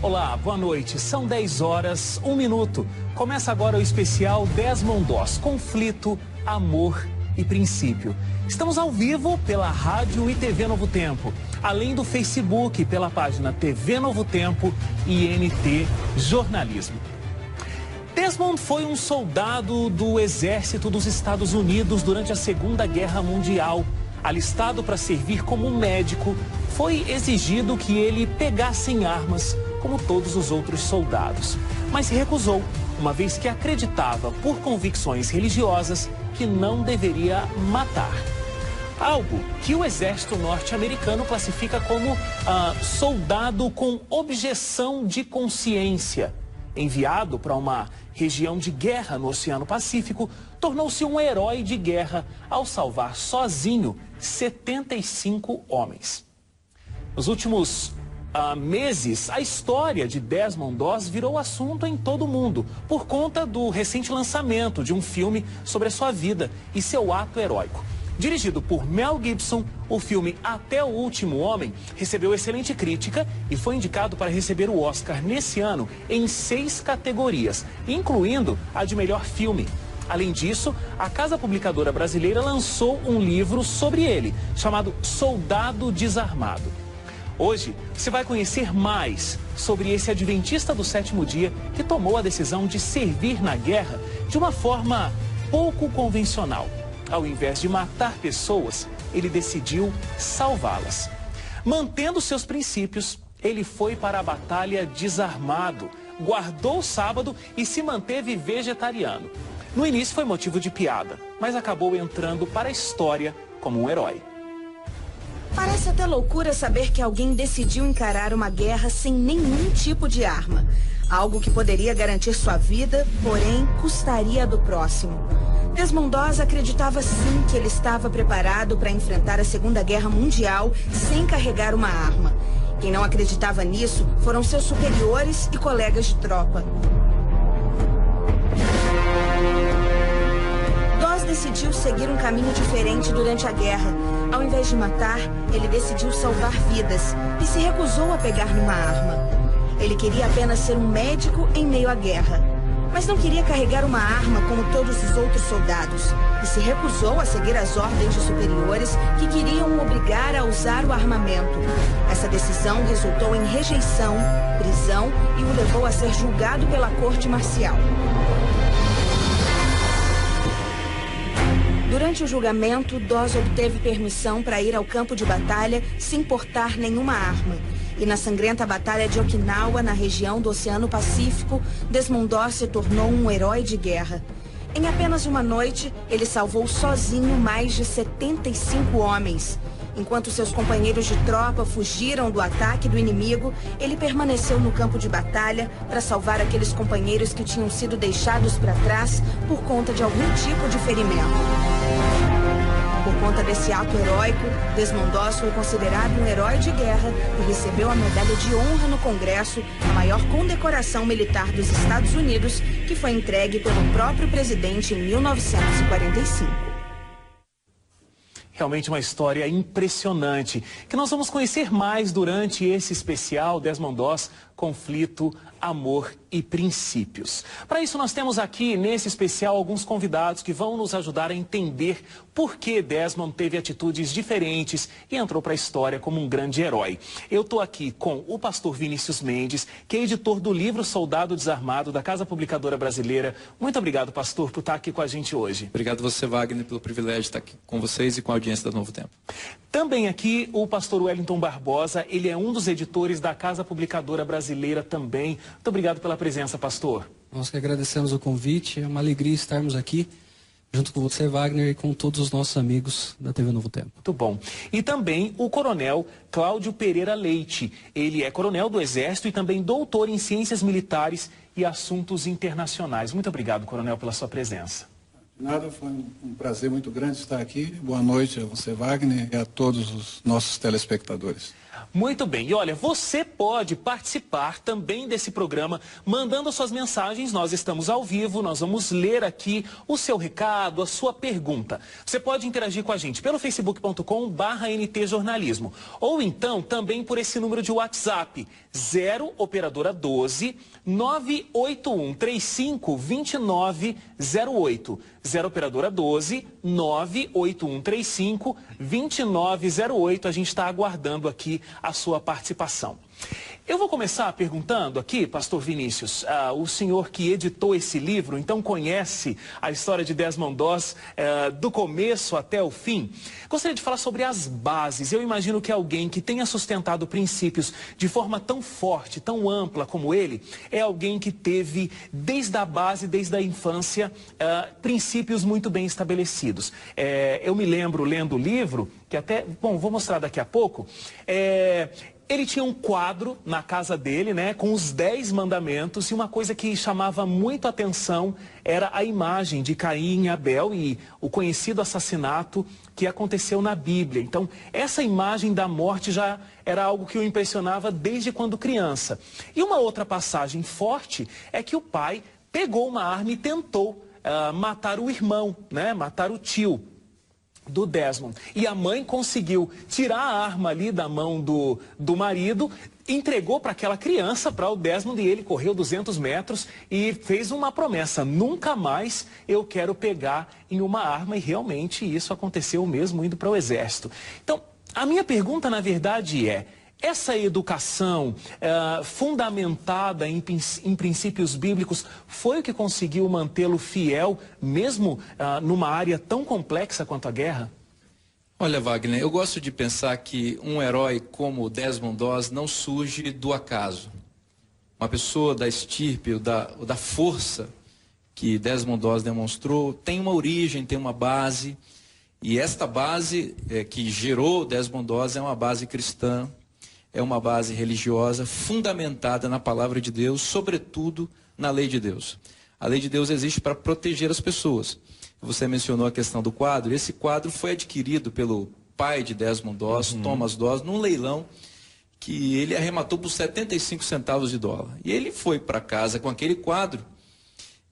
Olá, boa noite. São 10 horas, 1 minuto. Começa agora o especial Desmond Doss, Conflito, Amor e Princípio. Estamos ao vivo pela rádio e TV Novo Tempo, além do Facebook pela página TV Novo Tempo e NT Jornalismo. Desmond foi um soldado do Exército dos Estados Unidos durante a Segunda Guerra Mundial. Alistado para servir como médico, foi exigido que ele pegasse em armas, como todos os outros soldados. Mas se recusou, uma vez que acreditava, por convicções religiosas, que não deveria matar. Algo que o exército norte-americano classifica como soldado com objeção de consciência. Enviado para uma região de guerra no Oceano Pacífico, tornou-se um herói de guerra ao salvar sozinho 75 homens. Nos últimos meses, a história de Desmond Doss virou assunto em todo o mundo por conta do recente lançamento de um filme sobre a sua vida e seu ato heróico. Dirigido por Mel Gibson, o filme Até o Último Homem recebeu excelente crítica e foi indicado para receber o Oscar nesse ano em 6 categorias, incluindo a de melhor filme. Além disso, a Casa Publicadora Brasileira lançou um livro sobre ele, chamado Soldado Desarmado. Hoje, você vai conhecer mais sobre esse adventista do sétimo dia que tomou a decisão de servir na guerra de uma forma pouco convencional. Ao invés de matar pessoas, ele decidiu salvá-las. Mantendo seus princípios, ele foi para a batalha desarmado, guardou o sábado e se manteve vegetariano. No início foi motivo de piada, mas acabou entrando para a história como um herói. Parece até loucura saber que alguém decidiu encarar uma guerra sem nenhum tipo de arma. Algo que poderia garantir sua vida, porém custaria a do próximo. Desmond Doss acreditava sim que ele estava preparado para enfrentar a Segunda Guerra Mundial sem carregar uma arma. Quem não acreditava nisso foram seus superiores e colegas de tropa. Doss decidiu seguir um caminho diferente durante a guerra. Ao invés de matar, ele decidiu salvar vidas e se recusou a pegar numa arma. Ele queria apenas ser um médico em meio à guerra, mas não queria carregar uma arma como todos os outros soldados e se recusou a seguir as ordens de superiores que queriam o obrigar a usar o armamento. Essa decisão resultou em rejeição, prisão e o levou a ser julgado pela corte marcial. Durante o julgamento, Doss obteve permissão para ir ao campo de batalha sem portar nenhuma arma. E na sangrenta batalha de Okinawa, na região do Oceano Pacífico, Desmond Doss se tornou um herói de guerra. Em apenas uma noite, ele salvou sozinho mais de 75 homens. Enquanto seus companheiros de tropa fugiram do ataque do inimigo, ele permaneceu no campo de batalha para salvar aqueles companheiros que tinham sido deixados para trás por conta de algum tipo de ferimento. Por conta desse ato heróico, Desmond Doss foi considerado um herói de guerra e recebeu a Medalha de Honra no Congresso, a maior condecoração militar dos Estados Unidos, que foi entregue pelo próprio presidente em 1945. Realmente uma história impressionante, que nós vamos conhecer mais durante esse especial Desmond Doss, conflito, amor e princípios. Para isso nós temos aqui, nesse especial, alguns convidados que vão nos ajudar a entender por que Desmond teve atitudes diferentes e entrou para a história como um grande herói. Eu estou aqui com o pastor Vinícius Mendes, que é editor do livro Soldado Desarmado, da Casa Publicadora Brasileira. Muito obrigado, pastor, por estar aqui com a gente hoje. Obrigado você, Wagner, pelo privilégio de estar aqui com vocês e com a audiência da Novo Tempo. Também aqui o pastor Wellington Barbosa, ele é um dos editores da Casa Publicadora Brasileira também. Muito obrigado pela presença, pastor. Nós que agradecemos o convite, é uma alegria estarmos aqui junto com você, Wagner, e com todos os nossos amigos da TV Novo Tempo. Muito bom. E também o coronel Cláudio Pereira Leite. Ele é coronel do Exército e também doutor em Ciências Militares e Assuntos Internacionais. Muito obrigado, coronel, pela sua presença. Nada, foi um prazer muito grande estar aqui. Boa noite a você, Wagner, e a todos os nossos telespectadores. Muito bem, e olha, você pode participar também desse programa mandando suas mensagens. Nós estamos ao vivo, nós vamos ler aqui o seu recado, a sua pergunta. Você pode interagir com a gente pelo facebook.com/ntjornalismo ou então também por esse número de WhatsApp 0 operadora 12 981 35 2908. 0 operadora 12 981 35 2908. A gente está aguardando aqui a sua participação. Eu vou começar perguntando aqui, pastor Vinícius, o senhor que editou esse livro, então conhece a história de Desmond Doss do começo até o fim. Gostaria de falar sobre as bases. Eu imagino que alguém que tenha sustentado princípios de forma tão forte, tão ampla como ele, é alguém que teve desde a base, desde a infância, princípios muito bem estabelecidos. Eu me lembro lendo o livro, que até, bom, vou mostrar daqui a pouco, ele tinha um quadro na casa dele, né, com os 10 mandamentos, e uma coisa que chamava muito a atenção era a imagem de Caim e Abel e o conhecido assassinato que aconteceu na Bíblia. Então, essa imagem da morte já era algo que o impressionava desde quando criança. E uma outra passagem forte é que o pai pegou uma arma e tentou matar o irmão, né, matar o tio do Desmond. E a mãe conseguiu tirar a arma ali da mão do marido, entregou para aquela criança, para o Desmond, e ele correu 200 metros e fez uma promessa: nunca mais eu quero pegar em uma arma, e realmente isso aconteceu mesmo indo para o exército. Então, a minha pergunta, na verdade, essa educação fundamentada em princípios bíblicos foi o que conseguiu mantê-lo fiel, mesmo numa área tão complexa quanto a guerra? Olha, Wagner, eu gosto de pensar que um herói como Desmond Doss não surge do acaso. Uma pessoa da estirpe, ou da força que Desmond Doss demonstrou, tem uma origem, tem uma base, e esta base que gerou Desmond Doss é uma base cristã. É uma base religiosa fundamentada na palavra de Deus, sobretudo na lei de Deus. A lei de Deus existe para proteger as pessoas. Você mencionou a questão do quadro. Esse quadro foi adquirido pelo pai de Desmond Doss, Thomas Doss, num leilão que ele arrematou por 75 centavos de dólar. E ele foi para casa com aquele quadro,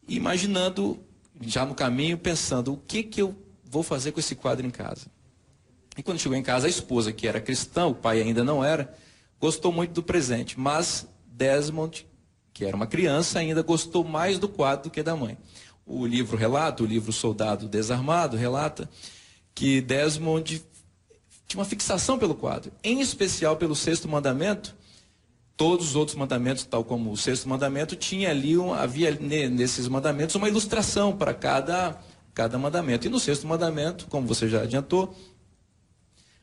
imaginando, já no caminho, pensando: o que eu vou fazer com esse quadro em casa? E quando chegou em casa, a esposa, que era cristã, o pai ainda não era, gostou muito do presente, mas Desmond, que era uma criança, ainda gostou mais do quadro do que da mãe. O livro relata, o livro Soldado Desarmado, relata que Desmond tinha uma fixação pelo quadro, em especial pelo 6º mandamento. Todos os outros mandamentos, tal como o 6º mandamento, havia nesses mandamentos uma ilustração para cada mandamento. E no 6º mandamento, como você já adiantou,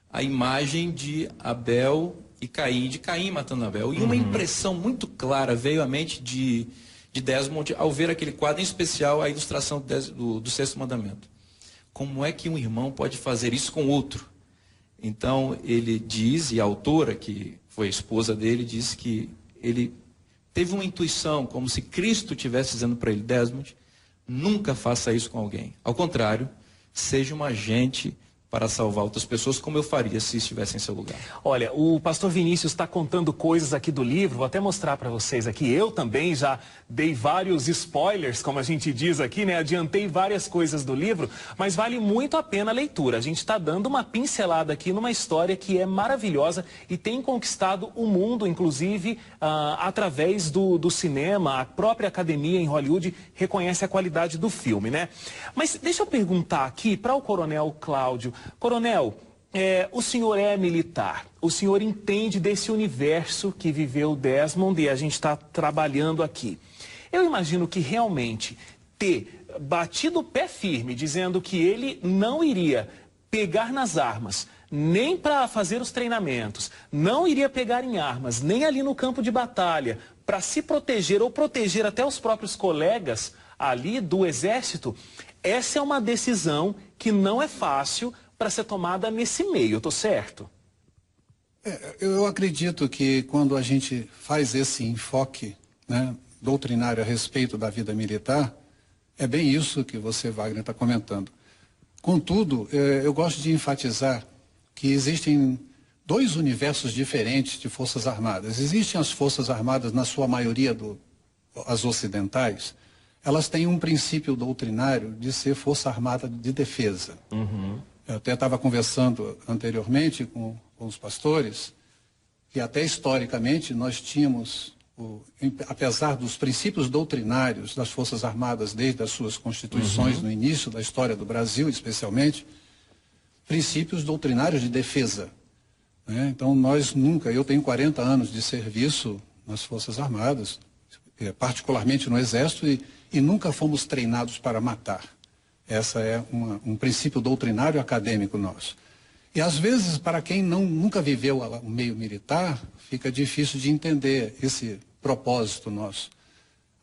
a imagem de Abel e Caim, de Caim matando Abel. E uma impressão muito clara veio à mente de Desmond ao ver aquele quadro, em especial a ilustração do 6º mandamento. Como é que um irmão pode fazer isso com outro? Então ele diz, e a autora, que foi a esposa dele, disse que ele teve uma intuição, como se Cristo estivesse dizendo para ele: Desmond, nunca faça isso com alguém. Ao contrário, seja um agente para salvar outras pessoas, como eu faria se estivesse em seu lugar. Olha, o pastor Vinícius está contando coisas aqui do livro, vou até mostrar para vocês aqui. Eu também já dei vários spoilers, como a gente diz aqui, né? Adiantei várias coisas do livro, mas vale muito a pena a leitura. A gente está dando uma pincelada aqui numa história que é maravilhosa e tem conquistado o mundo, inclusive, através do cinema. A própria academia em Hollywood reconhece a qualidade do filme, né? Mas deixa eu perguntar aqui para o Coronel Cláudio. Coronel, o senhor é militar, o senhor entende desse universo que viveu Desmond e a gente está trabalhando aqui. Eu imagino que realmente ter batido o pé firme, dizendo que ele não iria pegar nas armas, nem para fazer os treinamentos, não iria pegar em armas, nem ali no campo de batalha, para se proteger ou proteger até os próprios colegas ali do exército, essa é uma decisão que não é fácil para ser tomada nesse meio, eu estou certo? Eu acredito que quando a gente faz esse enfoque, né, doutrinário a respeito da vida militar, é bem isso que você, Wagner, está comentando. Contudo, eu gosto de enfatizar que existem dois universos diferentes de Forças Armadas. Existem as Forças Armadas, na sua maioria, as ocidentais, elas têm um princípio doutrinário de ser Força Armada de defesa. Uhum. Eu até estava conversando anteriormente com os pastores, que até historicamente nós tínhamos, apesar dos princípios doutrinários das Forças Armadas, desde as suas constituições, no início da história do Brasil especialmente, princípios doutrinários de defesa. Né? Então nós nunca, eu tenho 40 anos de serviço nas Forças Armadas, particularmente no Exército, e nunca fomos treinados para matar. Essa é um princípio doutrinário acadêmico nosso. E às vezes, para quem nunca viveu o meio militar, fica difícil de entender esse propósito nosso.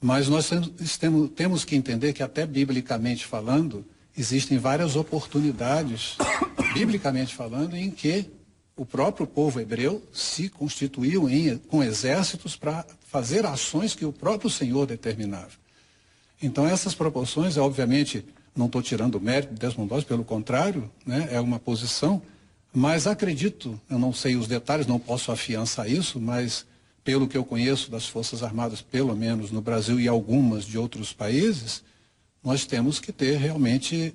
Mas nós temos que entender que até biblicamente falando, existem várias oportunidades, biblicamente falando, em que o próprio povo hebreu se constituiu com exércitos para fazer ações que o próprio Senhor determinava. Então essas proporções, obviamente, não estou tirando o mérito de Desmond Doss, pelo contrário, né, é uma posição, mas acredito, eu não sei os detalhes, não posso afiançar isso, mas pelo que eu conheço das Forças Armadas, pelo menos no Brasil e algumas de outros países, nós temos que ter realmente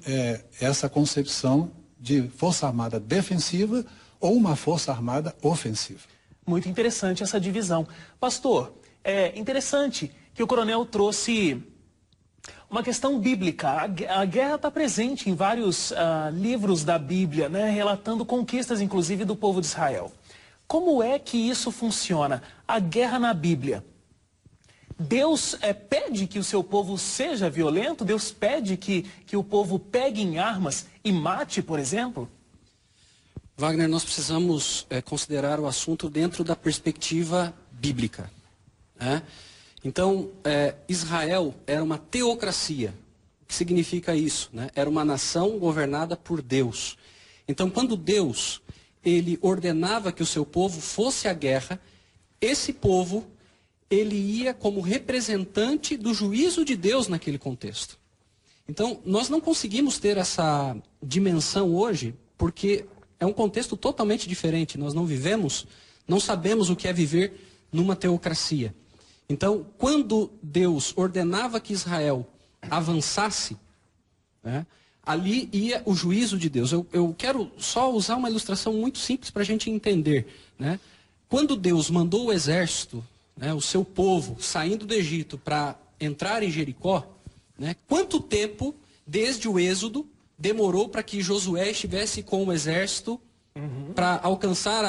essa concepção de Força Armada defensiva ou uma Força Armada ofensiva. Muito interessante essa divisão. Pastor, é interessante que o coronel trouxe uma questão bíblica. A guerra está presente em vários livros da Bíblia, né, relatando conquistas, inclusive, do povo de Israel. Como é que isso funciona? A guerra na Bíblia. Deus pede que o seu povo seja violento? Deus pede que o povo pegue em armas e mate, por exemplo? Wagner, nós precisamos considerar o assunto dentro da perspectiva bíblica, né? Então, Israel era uma teocracia. O que significa isso, né? Era uma nação governada por Deus. Então, quando Deus ele ordenava que o seu povo fosse à guerra, esse povo ele ia como representante do juízo de Deus naquele contexto. Então, nós não conseguimos ter essa dimensão hoje, porque é um contexto totalmente diferente. Nós não vivemos, não sabemos o que é viver numa teocracia. Então, quando Deus ordenava que Israel avançasse, né, ali ia o juízo de Deus. Eu quero só usar uma ilustração muito simples para a gente entender, né? Quando Deus mandou o exército, né, o seu povo, saindo do Egito para entrar em Jericó, né, quanto tempo, desde o Êxodo, demorou para que Josué estivesse com o exército para alcançar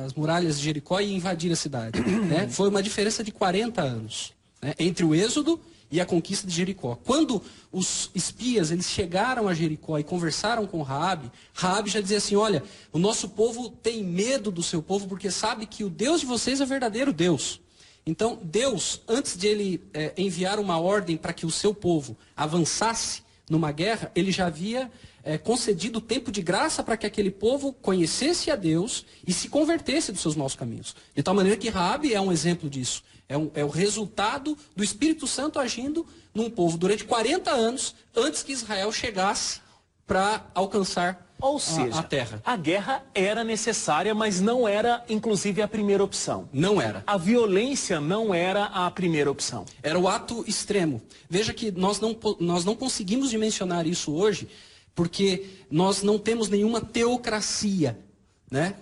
as muralhas de Jericó e invadir a cidade, né? Foi uma diferença de 40 anos, né, entre o Êxodo e a conquista de Jericó. Quando os espias eles chegaram a Jericó e conversaram com Raabe, Raabe já dizia assim: olha, o nosso povo tem medo do seu povo porque sabe que o Deus de vocês é o verdadeiro Deus. Então Deus, antes de ele enviar uma ordem para que o seu povo avançasse numa guerra, ele já havia concedido tempo de graça para que aquele povo conhecesse a Deus e se convertesse dos seus maus caminhos. De tal maneira que Raabe é um exemplo disso. É o resultado do Espírito Santo agindo num povo durante 40 anos antes que Israel chegasse para alcançar Ou seja, a terra. a guerra era necessária, mas não era, inclusive, a primeira opção. Não era. A violência não era a primeira opção. Era o ato extremo. Veja que nós não conseguimos dimensionar isso hoje, porque nós não temos nenhuma teocracia, né?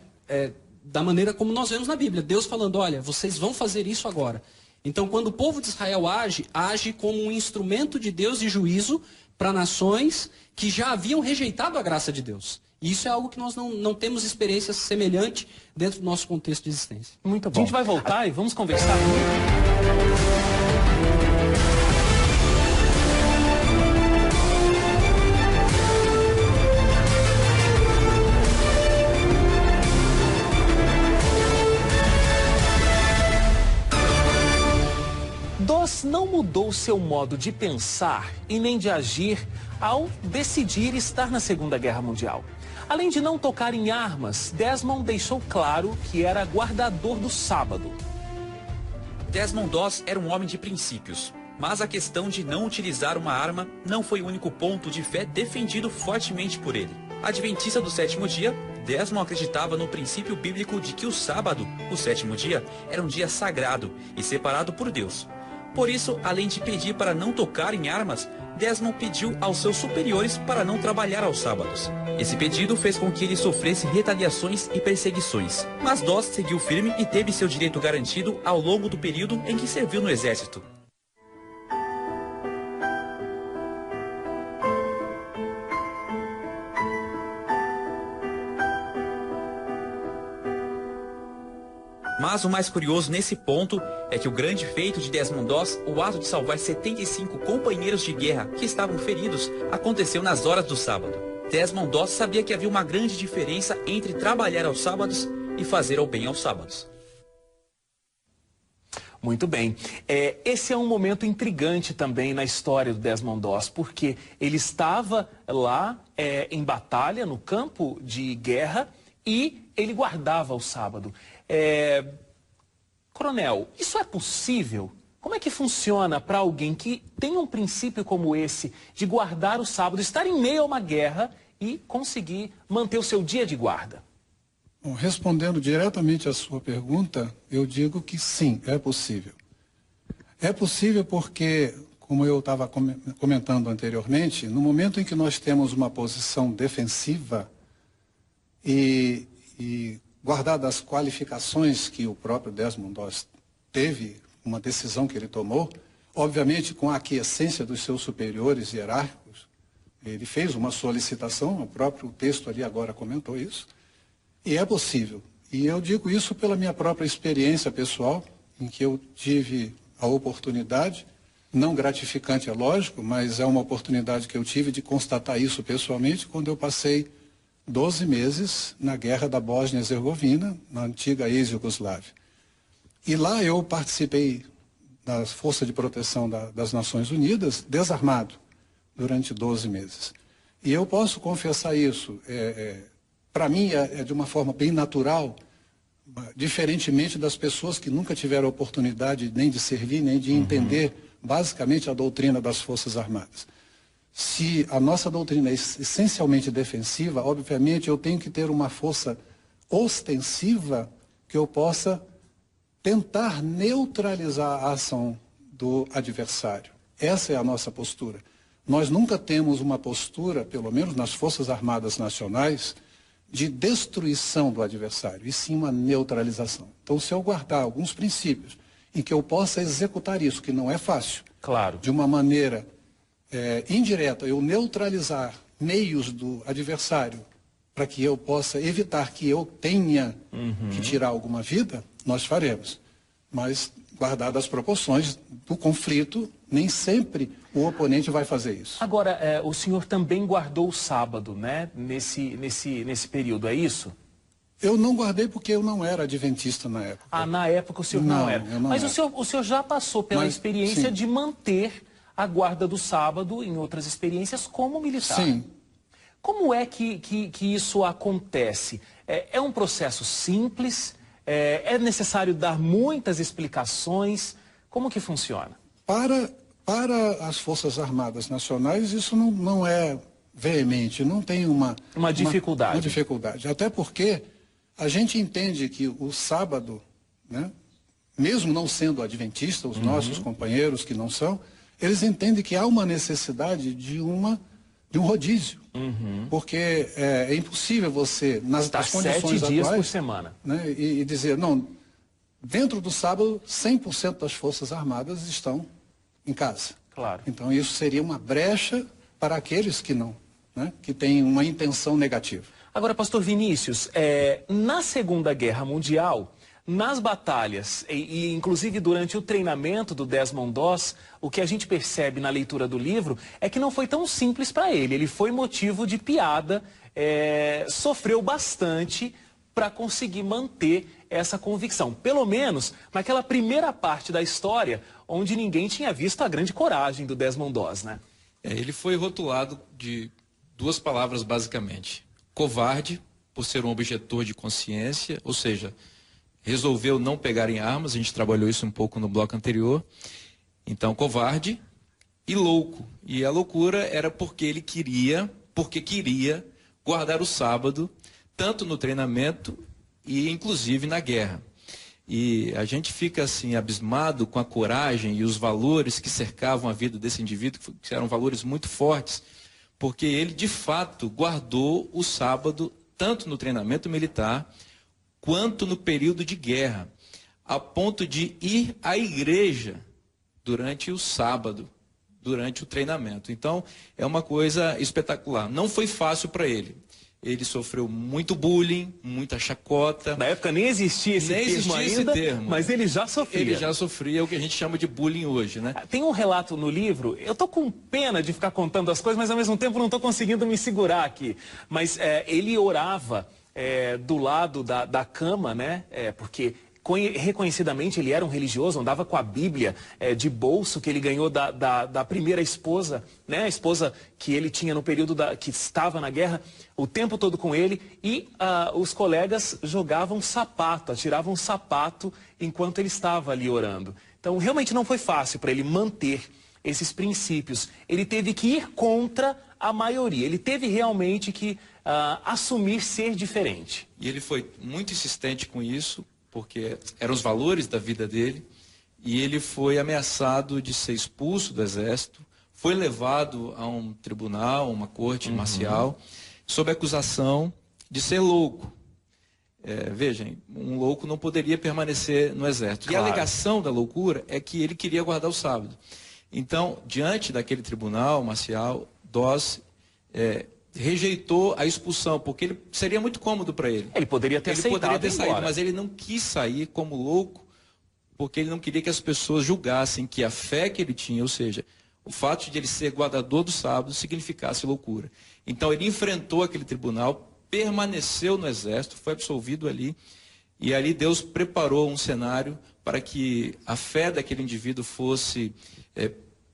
Da maneira como nós vemos na Bíblia. Deus falando, olha, vocês vão fazer isso agora. Então, quando o povo de Israel age como um instrumento de Deus de juízo para nações que já haviam rejeitado a graça de Deus. E isso é algo que nós não temos experiência semelhante dentro do nosso contexto de existência. Muito bom. A gente vai voltar e vamos conversar. Doss não mudou seu modo de pensar e nem de agir ao decidir estar na Segunda Guerra Mundial. Além de não tocar em armas, Desmond deixou claro que era guardador do sábado. Desmond Doss era um homem de princípios, mas a questão de não utilizar uma arma não foi o único ponto de fé defendido fortemente por ele. Adventista do sétimo dia, Desmond acreditava no princípio bíblico de que o sábado, o sétimo dia, era um dia sagrado e separado por Deus. Por isso, além de pedir para não tocar em armas, Desmond pediu aos seus superiores para não trabalhar aos sábados. Esse pedido fez com que ele sofresse retaliações e perseguições. Mas Doss seguiu firme e teve seu direito garantido ao longo do período em que serviu no exército. Mas o mais curioso nesse ponto é que o grande feito de Desmond Doss, o ato de salvar 75 companheiros de guerra que estavam feridos, aconteceu nas horas do sábado. Desmond Doss sabia que havia uma grande diferença entre trabalhar aos sábados e fazer o bem aos sábados. Muito bem. Esse é um momento intrigante também na história do Desmond Doss, porque ele estava lá em batalha, no campo de guerra, e ele guardava o sábado. Coronel, isso é possível? Como é que funciona para alguém que tem um princípio como esse, de guardar o sábado, estar em meio a uma guerra e conseguir manter o seu dia de guarda? Bom, respondendo diretamente à sua pergunta, eu digo que sim, é possível. É possível porque, como eu estava comentando anteriormente, no momento em que nós temos uma posição defensiva e guardadas as qualificações que o próprio Desmond Doss teve, uma decisão que ele tomou, obviamente com a aquiescência dos seus superiores hierárquicos, ele fez uma solicitação, o próprio texto ali agora comentou isso, e é possível. E eu digo isso pela minha própria experiência pessoal, em que eu tive a oportunidade, não gratificante é lógico, mas é uma oportunidade que eu tive de constatar isso pessoalmente quando eu passei 12 meses na guerra da Bósnia-Herzegovina, na antiga ex-Iugoslávia. E lá eu participei da Força de Proteção das Nações Unidas, desarmado, durante 12 meses. E eu posso confessar isso, para mim é de uma forma bem natural, diferentemente das pessoas que nunca tiveram oportunidade nem de servir, nem de entender basicamente a doutrina das Forças Armadas. Se a nossa doutrina é essencialmente defensiva, obviamente eu tenho que ter uma força ostensiva que eu possa tentar neutralizar a ação do adversário. Essa é a nossa postura. Nós nunca temos uma postura, pelo menos nas Forças Armadas Nacionais, de destruição do adversário, e sim uma neutralização. Então, se eu guardar alguns princípios em que eu possa executar isso, que não é fácil, claro, de uma maneira indireta, eu neutralizar meios do adversário para que eu possa evitar que eu tenha que tirar alguma vida, nós faremos. Mas, guardadas as proporções do conflito, nem sempre o oponente vai fazer isso. Agora, o senhor também guardou o sábado, né? Nesse período, é isso? Eu não guardei porque eu não era adventista na época. Ah, na época o senhor não era. Mas o senhor já passou pela experiência sim, de manter a guarda do sábado em outras experiências como militar. Sim. Como é que isso acontece? É um processo simples? É necessário dar muitas explicações? Como que funciona? Para as Forças Armadas Nacionais, isso não é veemente, não tem uma dificuldade. Uma dificuldade. Até porque a gente entende que o sábado, né, mesmo não sendo adventista, os nossos companheiros que não são, eles entendem que há uma necessidade de um rodízio. Porque é impossível você, nas condições 7 dias atuais, por semana, né, e dizer, não, dentro do sábado, 100% das Forças Armadas estão em casa. Claro. Então isso seria uma brecha para aqueles que não, né, que têm uma intenção negativa. Agora, pastor Vinícius, na Segunda Guerra Mundial, nas batalhas, e inclusive durante o treinamento do Desmond Doss, o que a gente percebe na leitura do livro é que não foi tão simples para ele. Ele foi motivo de piada, sofreu bastante para conseguir manter essa convicção. Pelo menos naquela primeira parte da história, onde ninguém tinha visto a grande coragem do Desmond Doss, né? Ele foi rotulado de 2 palavras, basicamente. Covarde, por ser um objetor de consciência, ou seja, resolveu não pegar em armas, a gente trabalhou isso um pouco no bloco anterior. Então, covarde e louco. E a loucura era porque queria guardar o sábado, tanto no treinamento e inclusive na guerra. E a gente fica assim abismado com a coragem e os valores que cercavam a vida desse indivíduo, que eram valores muito fortes, porque ele de fato guardou o sábado tanto no treinamento militar quanto no período de guerra, a ponto de ir à igreja durante o sábado, durante o treinamento. Então, é uma coisa espetacular. Não foi fácil para ele. Ele sofreu muito bullying, muita chacota. Na época nem existia esse termo ainda, mas ele já sofria. Ele já sofria o que a gente chama de bullying hoje, né? Tem um relato no livro, eu tô com pena de ficar contando as coisas, mas ao mesmo tempo não tô conseguindo me segurar aqui. Mas ele orava do lado da cama, né? Porque reconhecidamente ele era um religioso, andava com a Bíblia de bolso que ele ganhou da primeira esposa, né? A esposa que ele tinha no período que estava na guerra, o tempo todo com ele, e os colegas jogavam sapato, atiravam sapato enquanto ele estava ali orando. Então realmente não foi fácil para ele manter esses princípios. Ele teve que ir contra a maioria, ele teve realmente que assumir ser diferente. E ele foi muito insistente com isso, porque eram os valores da vida dele, e ele foi ameaçado de ser expulso do exército, foi levado a um tribunal, uma corte marcial, sob a acusação de ser louco. Vejam, um louco não poderia permanecer no exército. Claro. E a alegação da loucura é que ele queria guardar o sábado. Então, diante daquele tribunal marcial, Doss rejeitou a expulsão, porque seria muito cômodo para ele. Ele poderia ter saído, mas ele não quis sair como louco, porque ele não queria que as pessoas julgassem que a fé que ele tinha, ou seja, o fato de ele ser guardador do sábado, significasse loucura. Então ele enfrentou aquele tribunal, permaneceu no exército, foi absolvido ali, e ali Deus preparou um cenário para que a fé daquele indivíduo fosse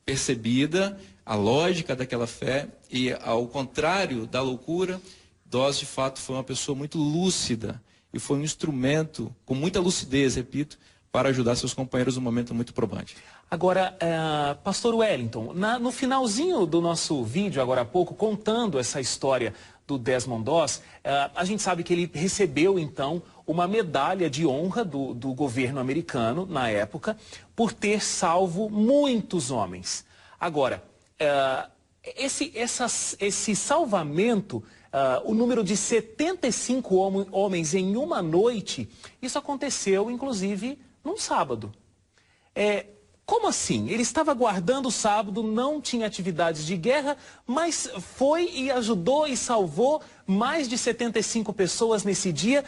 percebida, a lógica daquela fé, e ao contrário da loucura, Doss de fato foi uma pessoa muito lúcida e foi um instrumento com muita lucidez, repito, para ajudar seus companheiros num momento muito probante. Agora, pastor Wellington, no finalzinho do nosso vídeo, agora há pouco, contando essa história do Desmond Doss, a gente sabe que ele recebeu então uma medalha de honra do governo americano, na época, por ter salvo muitos homens. Agora, esse salvamento, o número de 75 homens em uma noite, isso aconteceu, inclusive, num sábado. Como assim? Ele estava guardando o sábado, não tinha atividades de guerra, mas foi e ajudou e salvou mais de 75 pessoas nesse dia.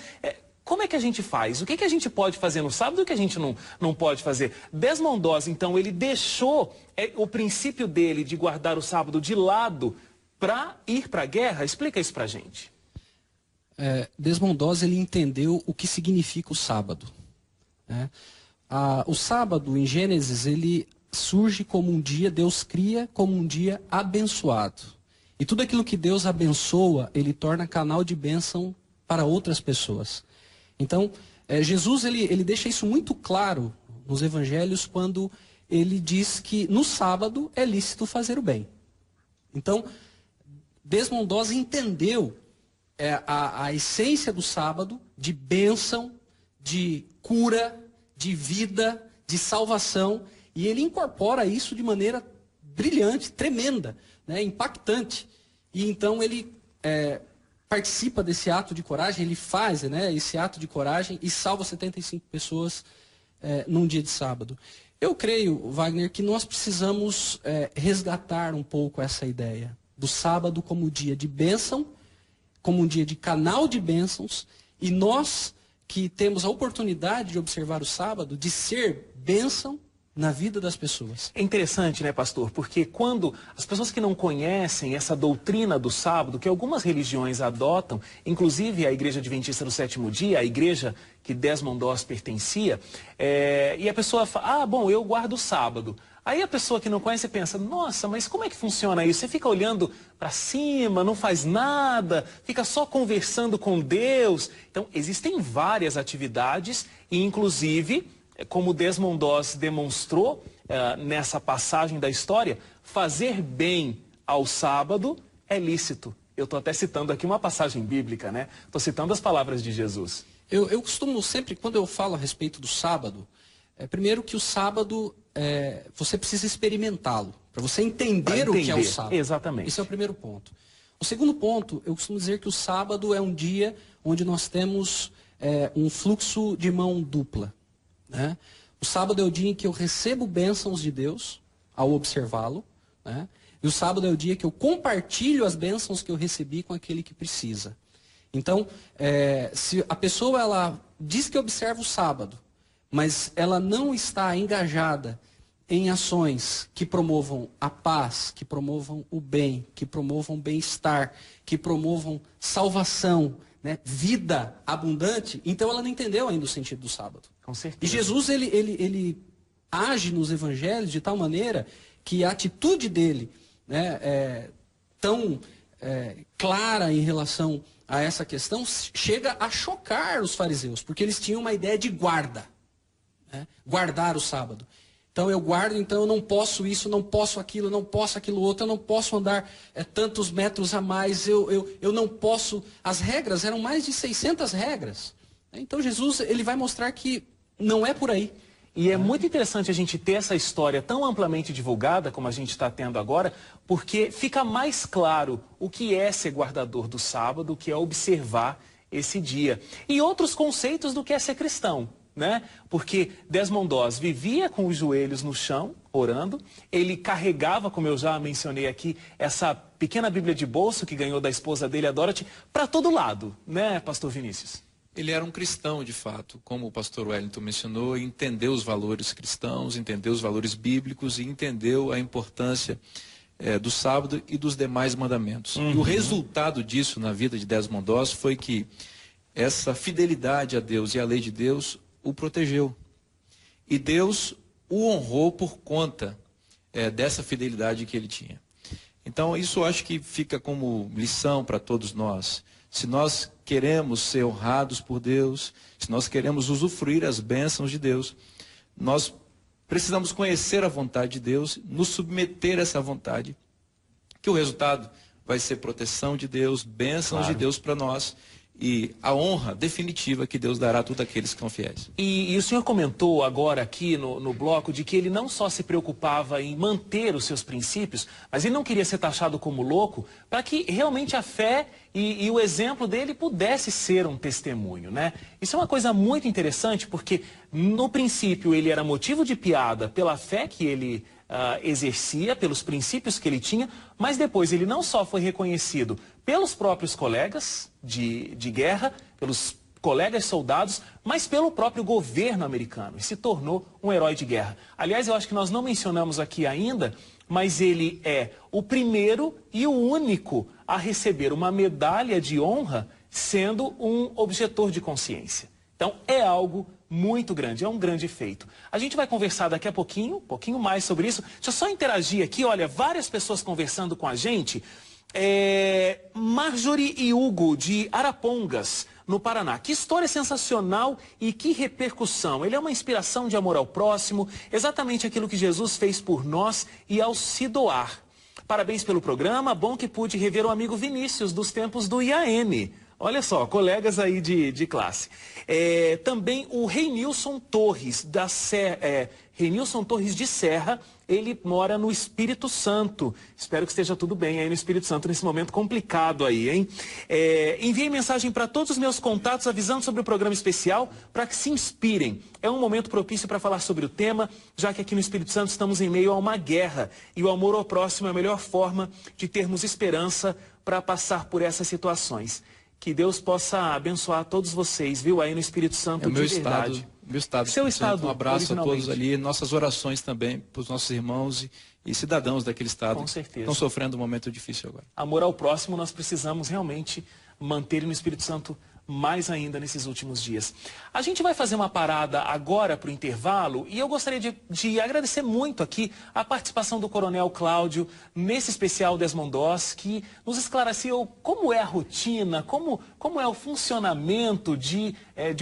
Como é que a gente faz? O que a gente pode fazer no sábado e o que a gente não pode fazer? Desmond Doss, então, ele deixou o princípio dele de guardar o sábado de lado para ir para a guerra? Explica isso para a gente. Desmond Doss, ele entendeu o que significa o sábado, né? O sábado, em Gênesis, ele surge como um dia, Deus cria como um dia abençoado. E tudo aquilo que Deus abençoa, ele torna canal de bênção para outras pessoas. Então, Jesus ele deixa isso muito claro nos evangelhos quando ele diz que no sábado é lícito fazer o bem. Então, Desmond Doss entendeu a essência do sábado de bênção, de cura, de vida, de salvação, e ele incorpora isso de maneira brilhante, tremenda, né, impactante. E então ele participa desse ato de coragem, ele faz, né, esse ato de coragem e salva 75 pessoas num dia de sábado. Eu creio, Wagner, que nós precisamos resgatar um pouco essa ideia do sábado como dia de bênção, como um dia de canal de bênçãos, e nós que temos a oportunidade de observar o sábado, de ser bênção na vida das pessoas. É interessante, né, pastor? Porque quando as pessoas que não conhecem essa doutrina do sábado, que algumas religiões adotam, inclusive a Igreja Adventista do Sétimo Dia, a igreja que Desmond Doss pertencia, e a pessoa fala, bom, eu guardo o sábado. Aí a pessoa que não conhece pensa, nossa, mas como é que funciona isso? Você fica olhando para cima, não faz nada, fica só conversando com Deus. Então, existem várias atividades e, inclusive, como Desmond Doss demonstrou nessa passagem da história, fazer bem ao sábado é lícito. Eu estou até citando aqui uma passagem bíblica, né? Estou citando as palavras de Jesus. Eu costumo sempre, quando eu falo a respeito do sábado, primeiro que o sábado, você precisa experimentá-lo, para você entender o que é o sábado. Exatamente. Esse é o primeiro ponto. O segundo ponto, eu costumo dizer que o sábado é um dia onde nós temos um fluxo de mão dupla. Né? O sábado é o dia em que eu recebo bênçãos de Deus ao observá-lo, né? E o sábado é o dia que eu compartilho as bênçãos que eu recebi com aquele que precisa. Então, se a pessoa ela diz que observa o sábado, mas ela não está engajada em ações que promovam a paz, que promovam o bem, que promovam o bem-estar, que promovam salvação, né, vida abundante, então ela não entendeu ainda o sentido do sábado. Com certeza. E Jesus, ele age nos evangelhos de tal maneira que a atitude dele, né, tão clara em relação a essa questão, chega a chocar os fariseus, porque eles tinham uma ideia de guarda, né, guardar o sábado. Então eu guardo, então eu não posso isso, não posso aquilo, não posso aquilo outro, eu não posso andar tantos metros a mais, eu não posso... As regras eram mais de 600 regras. Então Jesus, ele vai mostrar que não é por aí. E é muito interessante a gente ter essa história tão amplamente divulgada, como a gente está tendo agora, porque fica mais claro o que é ser guardador do sábado, o que é observar esse dia. E outros conceitos do que é ser cristão. Né? Porque Desmond Doss vivia com os joelhos no chão, orando. Ele carregava, como eu já mencionei aqui, essa pequena Bíblia de bolso que ganhou da esposa dele, a Dorothy, para todo lado, né, pastor Vinícius? Ele era um cristão, de fato, como o pastor Wellington mencionou, entendeu os valores cristãos, entendeu os valores bíblicos e entendeu a importância do sábado e dos demais mandamentos. E o resultado disso na vida de Desmond Doss foi que essa fidelidade a Deus e à lei de Deus o protegeu. E Deus o honrou por conta dessa fidelidade que ele tinha. Então, isso eu acho que fica como lição para todos nós. Se nós queremos ser honrados por Deus, se nós queremos usufruir as bênçãos de Deus, nós precisamos conhecer a vontade de Deus, nos submeter a essa vontade, que o resultado vai ser proteção de Deus, bênçãos de Deus para nós, e a honra definitiva que Deus dará a todos aqueles que são fiéis. E o senhor comentou agora aqui no bloco de que ele não só se preocupava em manter os seus princípios, mas ele não queria ser taxado como louco, para que realmente a fé e o exemplo dele pudesse ser um testemunho, né? Isso é uma coisa muito interessante, porque no princípio ele era motivo de piada pela fé que ele exercia, pelos princípios que ele tinha, mas depois ele não só foi reconhecido pelos próprios colegas de guerra, pelos colegas soldados, mas pelo próprio governo americano, e se tornou um herói de guerra. Aliás, eu acho que nós não mencionamos aqui ainda, mas ele é o primeiro e o único a receber uma medalha de honra sendo um objetor de consciência. Então, é algo muito grande, é um grande feito. A gente vai conversar daqui a pouquinho, um pouquinho mais sobre isso. Deixa eu só interagir aqui, olha, várias pessoas conversando com a gente. Marjorie e Hugo, de Arapongas, no Paraná. Que história sensacional e que repercussão. Ele é uma inspiração de amor ao próximo, exatamente aquilo que Jesus fez por nós e ao se doar. Parabéns pelo programa, bom que pude rever o amigo Vinícius dos tempos do IAM. Olha só, colegas aí de classe. Também o Reinilson Torres, Reinilson Torres de Serra, ele mora no Espírito Santo. Espero que esteja tudo bem aí no Espírito Santo nesse momento complicado aí, hein? Enviei mensagem para todos os meus contatos avisando sobre o programa especial para que se inspirem. É um momento propício para falar sobre o tema, já que aqui no Espírito Santo estamos em meio a uma guerra e o amor ao próximo é a melhor forma de termos esperança para passar por essas situações. Que Deus possa abençoar todos vocês, viu, aí no Espírito Santo, meu de verdade. Meu estado. Seu estado, um abraço a todos ali, nossas orações também para os nossos irmãos e cidadãos daquele estado. Com certeza. Que estão sofrendo um momento difícil agora. Amor ao próximo, nós precisamos realmente manter no Espírito Santo mais ainda nesses últimos dias. A gente vai fazer uma parada agora para o intervalo e eu gostaria de agradecer muito aqui a participação do Coronel Cláudio nesse especial Desmond Doss, que nos esclareceu como é a rotina, como é o funcionamento de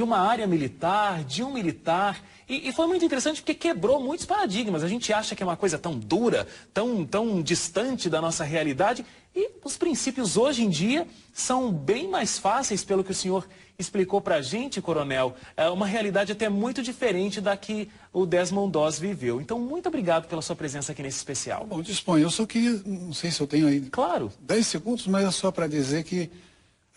uma área militar, de um militar. E foi muito interessante porque quebrou muitos paradigmas. A gente acha que é uma coisa tão dura, tão distante da nossa realidade. E os princípios hoje em dia são bem mais fáceis, pelo que o senhor explicou para a gente, Coronel. É uma realidade até muito diferente da que o Desmond Doss viveu. Então, muito obrigado pela sua presença aqui nesse especial. Bom, dispõe. Eu só queria, não sei se eu tenho aí claro 10 segundos, mas é só para dizer que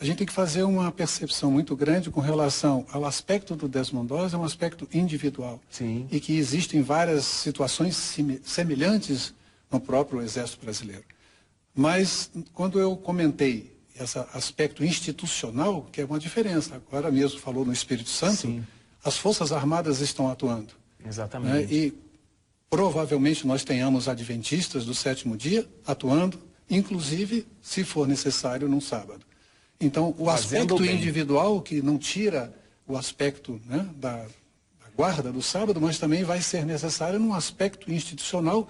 a gente tem que fazer uma percepção muito grande com relação ao aspecto do Desmond Doss, é um aspecto individual. Sim. E que existem várias situações semelhantes no próprio Exército Brasileiro. Mas, quando eu comentei esse aspecto institucional, que é uma diferença, agora mesmo falou no Espírito Santo, sim, as Forças Armadas estão atuando. Exatamente. Né? E provavelmente nós tenhamos adventistas do sétimo dia atuando, inclusive, se for necessário, num sábado. Então, o aspecto individual, que não tira o aspecto, né, da guarda do sábado, mas também vai ser necessário num aspecto institucional,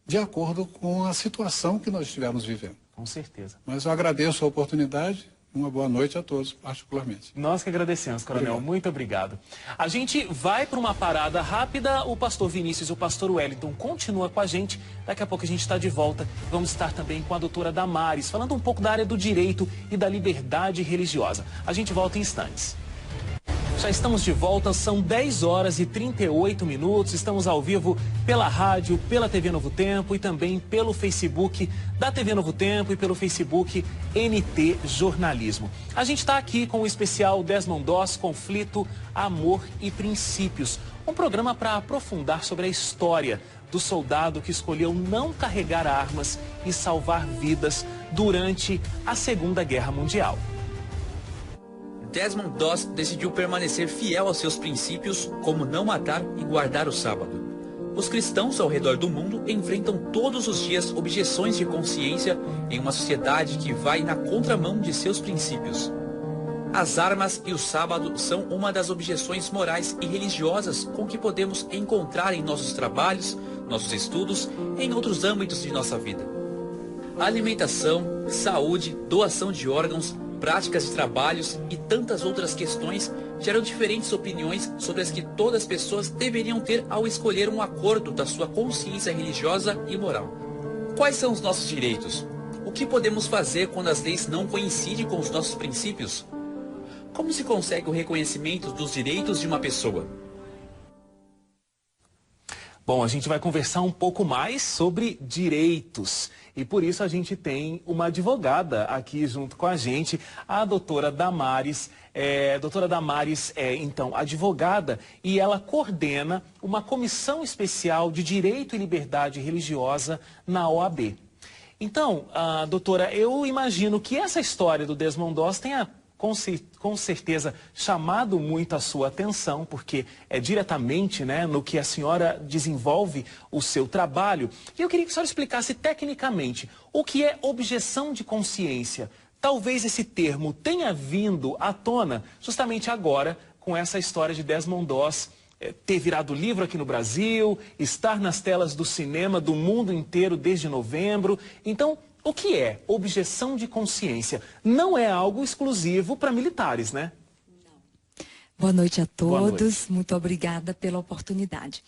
de acordo com a situação que nós estivermos vivendo. Com certeza. Mas eu agradeço a oportunidade. Uma boa noite a todos, particularmente. Nós que agradecemos, Coronel. Obrigado. Muito obrigado. A gente vai para uma parada rápida. O pastor Vinícius e o pastor Wellington continuam com a gente. Daqui a pouco a gente está de volta. Vamos estar também com a doutora Damares, falando um pouco da área do direito e da liberdade religiosa. A gente volta em instantes. Já estamos de volta, são 10 horas e 38 minutos. Estamos ao vivo pela rádio, pela TV Novo Tempo e também pelo Facebook da TV Novo Tempo e pelo Facebook NT Jornalismo. A gente está aqui com o especial Desmond Doss, Conflito, Amor e Princípios. Um programa para aprofundar sobre a história do soldado que escolheu não carregar armas e salvar vidas durante a Segunda Guerra Mundial. Desmond Doss decidiu permanecer fiel aos seus princípios, como não matar e guardar o sábado. Os cristãos ao redor do mundo enfrentam todos os dias objeções de consciência em uma sociedade que vai na contramão de seus princípios. As armas e o sábado são uma das objeções morais e religiosas com que podemos encontrar em nossos trabalhos, nossos estudos e em outros âmbitos de nossa vida. Alimentação, saúde, doação de órgãos, práticas de trabalhos e tantas outras questões geram diferentes opiniões sobre as que todas as pessoas deveriam ter ao escolher um acordo da sua consciência religiosa e moral. Quais são os nossos direitos? O que podemos fazer quando as leis não coincidem com os nossos princípios? Como se consegue o reconhecimento dos direitos de uma pessoa? Bom, a gente vai conversar um pouco mais sobre direitos. E por isso a gente tem uma advogada aqui junto com a gente, a doutora Damares. Doutora Damares é, então, advogada e ela coordena uma comissão especial de direito e liberdade religiosa na OAB. Então, doutora, eu imagino que essa história do Desmond Doss tenha com certeza chamado muito a sua atenção, porque é diretamente, né, no que a senhora desenvolve o seu trabalho. E eu queria que a senhora explicasse tecnicamente o que é objeção de consciência. Talvez esse termo tenha vindo à tona justamente agora com essa história de Desmond Doss ter virado livro aqui no Brasil, estar nas telas do cinema do mundo inteiro desde novembro. Então, o que é objeção de consciência? Não é algo exclusivo para militares, né? Não. Boa noite a todos. Boa noite. Muito obrigada pela oportunidade.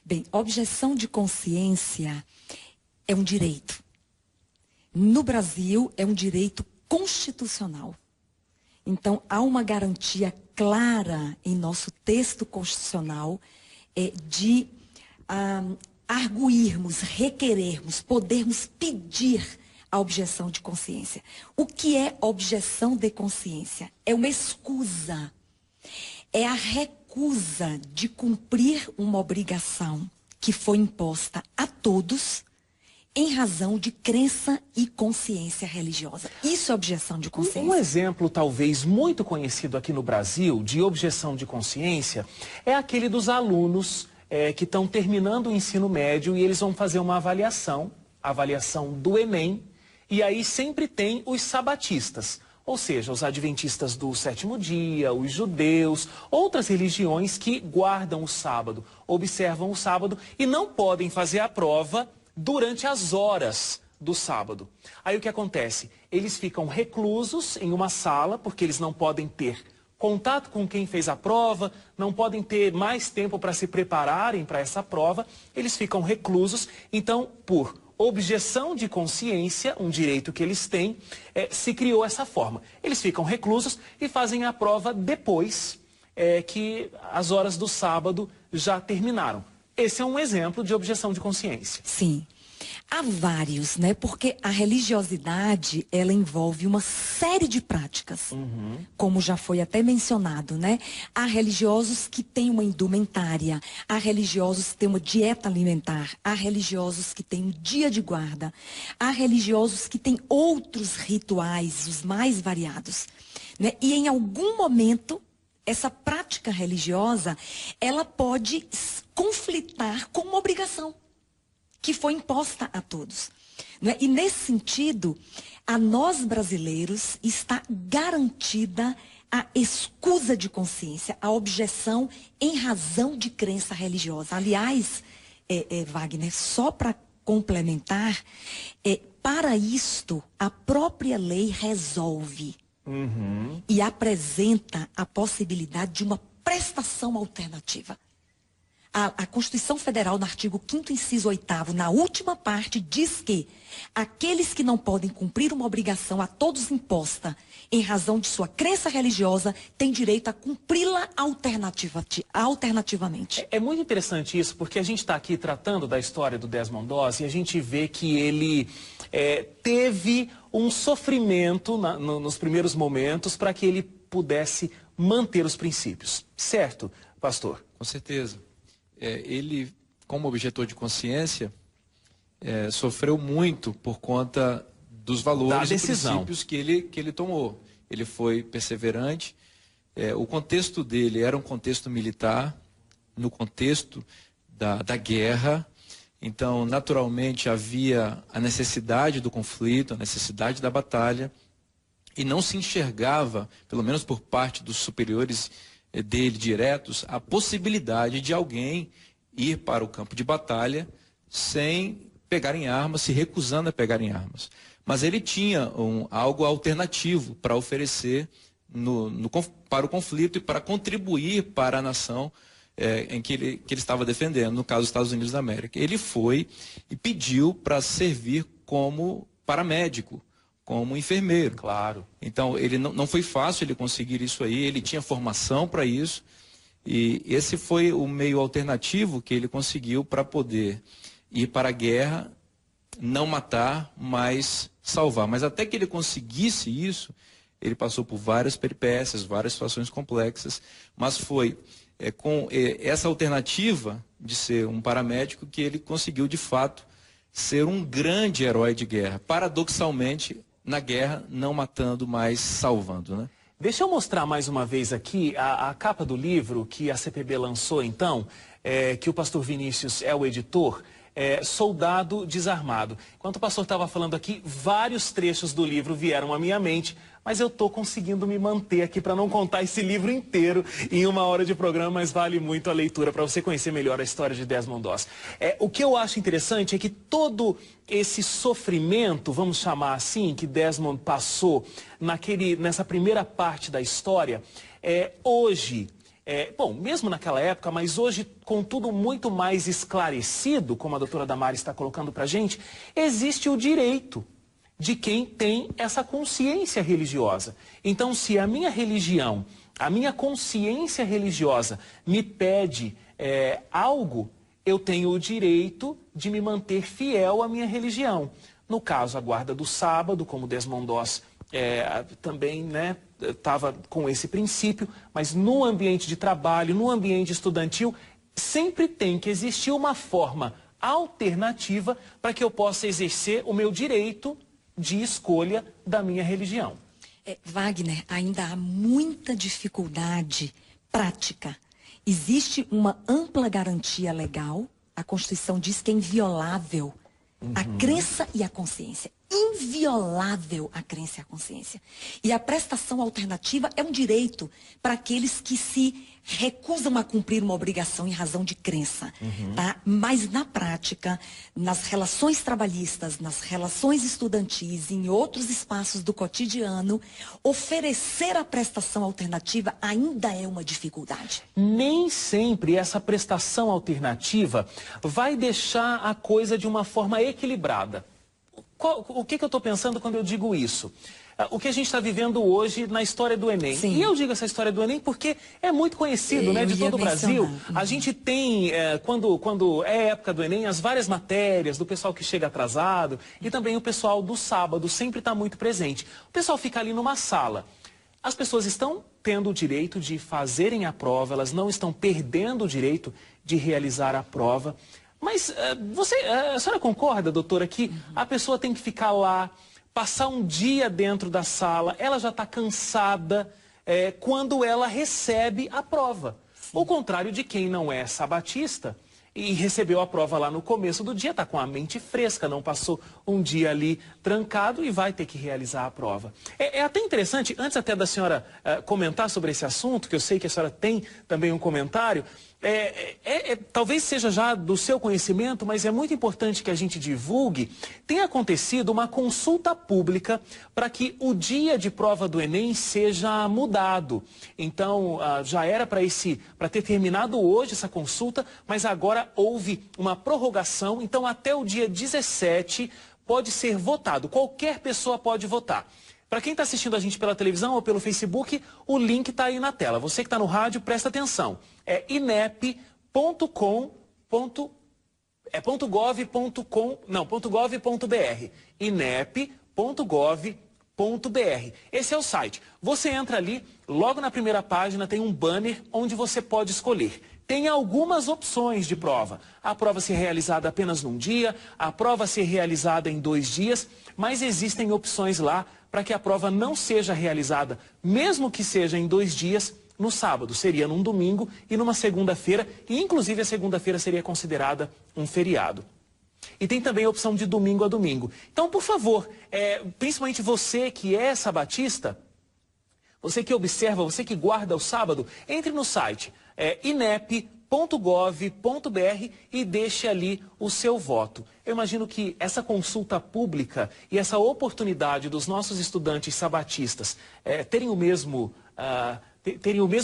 Bem, objeção de consciência é um direito. No Brasil, é um direito constitucional. Então, há uma garantia clara em nosso texto constitucional de arguirmos, requerermos, podermos pedir a objeção de consciência. O que é objeção de consciência? É uma escusa. É a recusa de cumprir uma obrigação que foi imposta a todos em razão de crença e consciência religiosa. Isso é objeção de consciência. Um exemplo, talvez, muito conhecido aqui no Brasil, de objeção de consciência, é aquele dos alunos que estão terminando o ensino médio e eles vão fazer uma avaliação do Enem, e aí sempre tem os sabatistas, ou seja, os adventistas do sétimo dia, os judeus, outras religiões que guardam o sábado, observam o sábado e não podem fazer a prova durante as horas do sábado. Aí o que acontece? Eles ficam reclusos em uma sala, porque eles não podem ter contato com quem fez a prova, não podem ter mais tempo para se prepararem para essa prova, eles ficam reclusos. Então, por objeção de consciência, um direito que eles têm, se criou essa forma. Eles ficam reclusos e fazem a prova depois que as horas do sábado já terminaram. Esse é um exemplo de objeção de consciência. Sim. Há vários, né? Porque a religiosidade, ela envolve uma série de práticas. Como já foi até mencionado, né? Há religiosos que têm uma indumentária, há religiosos que têm uma dieta alimentar, há religiosos que têm um dia de guarda, há religiosos que têm outros rituais, os mais variados, né? E em algum momento, essa prática religiosa, ela pode conflitar com uma obrigação que foi imposta a todos, né? E nesse sentido, a nós brasileiros está garantida a escusa de consciência, a objeção em razão de crença religiosa. Aliás, Wagner, só para complementar, para isto, a própria lei resolve e apresenta a possibilidade de uma prestação alternativa. A Constituição Federal, no artigo 5º, inciso 8º, na última parte, diz que aqueles que não podem cumprir uma obrigação a todos imposta em razão de sua crença religiosa têm direito a cumpri-la alternativamente. É muito interessante isso, porque a gente está aqui tratando da história do Desmond Doss e a gente vê que ele teve um sofrimento nos primeiros momentos para que ele pudesse manter os princípios. Certo, pastor? Com certeza. Ele, como objetor de consciência, sofreu muito por conta dos valores e princípios que ele tomou. Ele foi perseverante. O contexto dele era um contexto militar, no contexto da guerra. Então, naturalmente, havia a necessidade do conflito, a necessidade da batalha, e não se enxergava, pelo menos por parte dos superiores dele diretos, a possibilidade de alguém ir para o campo de batalha sem pegar em armas, se recusando a pegar em armas. Mas ele tinha algo alternativo para oferecer para o conflito e para contribuir para a nação em que ele estava defendendo, no caso dos Estados Unidos da América. Ele foi e pediu para servir como paramédico, como enfermeiro. Claro. Então, ele não foi fácil ele conseguir isso aí, ele tinha formação para isso, e esse foi o meio alternativo que ele conseguiu para poder ir para a guerra, não matar, mas salvar. Mas até que ele conseguisse isso, ele passou por várias peripécias, várias situações complexas, mas foi com essa alternativa de ser um paramédico que ele conseguiu, de fato, ser um grande herói de guerra. Paradoxalmente, na guerra, não matando, mas salvando, né? Deixa eu mostrar mais uma vez aqui a capa do livro que a CPB lançou, então, que o pastor Vinícius é o editor, Soldado Desarmado. Enquanto o pastor estava falando aqui, vários trechos do livro vieram à minha mente, mas eu estou conseguindo me manter aqui para não contar esse livro inteiro em uma hora de programa, mas vale muito a leitura para você conhecer melhor a história de Desmond Doss. O que eu acho interessante é que todo esse sofrimento, vamos chamar assim, que Desmond passou nessa primeira parte da história, hoje, bom, mesmo naquela época, mas hoje, com tudo muito mais esclarecido, como a doutora Damares está colocando para a gente, existe o direito de quem tem essa consciência religiosa. Então, se a minha religião, a minha consciência religiosa me pede algo, eu tenho o direito de me manter fiel à minha religião. No caso, a guarda do sábado, como Desmond Doss também estava com esse princípio, mas no ambiente de trabalho, no ambiente estudantil, sempre tem que existir uma forma alternativa para que eu possa exercer o meu direito de escolha da minha religião. Wagner, ainda há muita dificuldade prática. Existe uma ampla garantia legal, a Constituição diz que é inviolável a crença e a consciência. Inviolável a crença e a consciência. E a prestação alternativa é um direito para aqueles que se recusam a cumprir uma obrigação em razão de crença. Tá? Mas na prática, nas relações trabalhistas, nas relações estudantis, em outros espaços do cotidiano, oferecer a prestação alternativa ainda é uma dificuldade. Nem sempre essa prestação alternativa vai deixar a coisa de uma forma equilibrada. O que eu estou pensando quando eu digo isso? O que a gente está vivendo hoje na história do Enem. Sim. E eu digo essa história do Enem porque é muito conhecido, de todo o Brasil. A gente tem, quando é época do Enem, as várias matérias do pessoal que chega atrasado e também o pessoal do sábado sempre está muito presente. O pessoal fica ali numa sala. As pessoas estão tendo o direito de fazerem a prova, elas não estão perdendo o direito de realizar a prova. Mas a senhora concorda, doutora, que a pessoa tem que ficar lá, passar um dia dentro da sala, ela já está cansada quando ela recebe a prova. Sim. Ao contrário de quem não é sabatista e recebeu a prova lá no começo do dia, está com a mente fresca, não passou um dia ali trancado e vai ter que realizar a prova. É até interessante, antes até da senhora comentar sobre esse assunto, que eu sei que a senhora tem também um comentário, talvez seja já do seu conhecimento, mas é muito importante que a gente divulgue. Tem acontecido uma consulta pública para que o dia de prova do Enem seja mudado. Então, já era para ter terminado hoje essa consulta, mas agora houve uma prorrogação. Então, até o dia 17 pode ser votado. Qualquer pessoa pode votar. Para quem está assistindo a gente pela televisão ou pelo Facebook, o link está aí na tela. Você que está no rádio, presta atenção. É inep.gov.br. inep.gov.br. Esse é o site. Você entra ali, logo na primeira página tem um banner onde você pode escolher. Tem algumas opções de prova. A prova ser realizada apenas num dia, a prova ser realizada em 2 dias, mas existem opções lá para que a prova não seja realizada, mesmo que seja em 2 dias, no sábado. Seria num domingo e numa segunda-feira, e inclusive a segunda-feira seria considerada um feriado. E tem também a opção de domingo a domingo. Então, por favor, principalmente você que é sabatista, você que observa, você que guarda o sábado, entre no site inep.gov.br e deixe ali o seu voto. Eu imagino que essa consulta pública e essa oportunidade dos nossos estudantes sabatistas terem o mesmo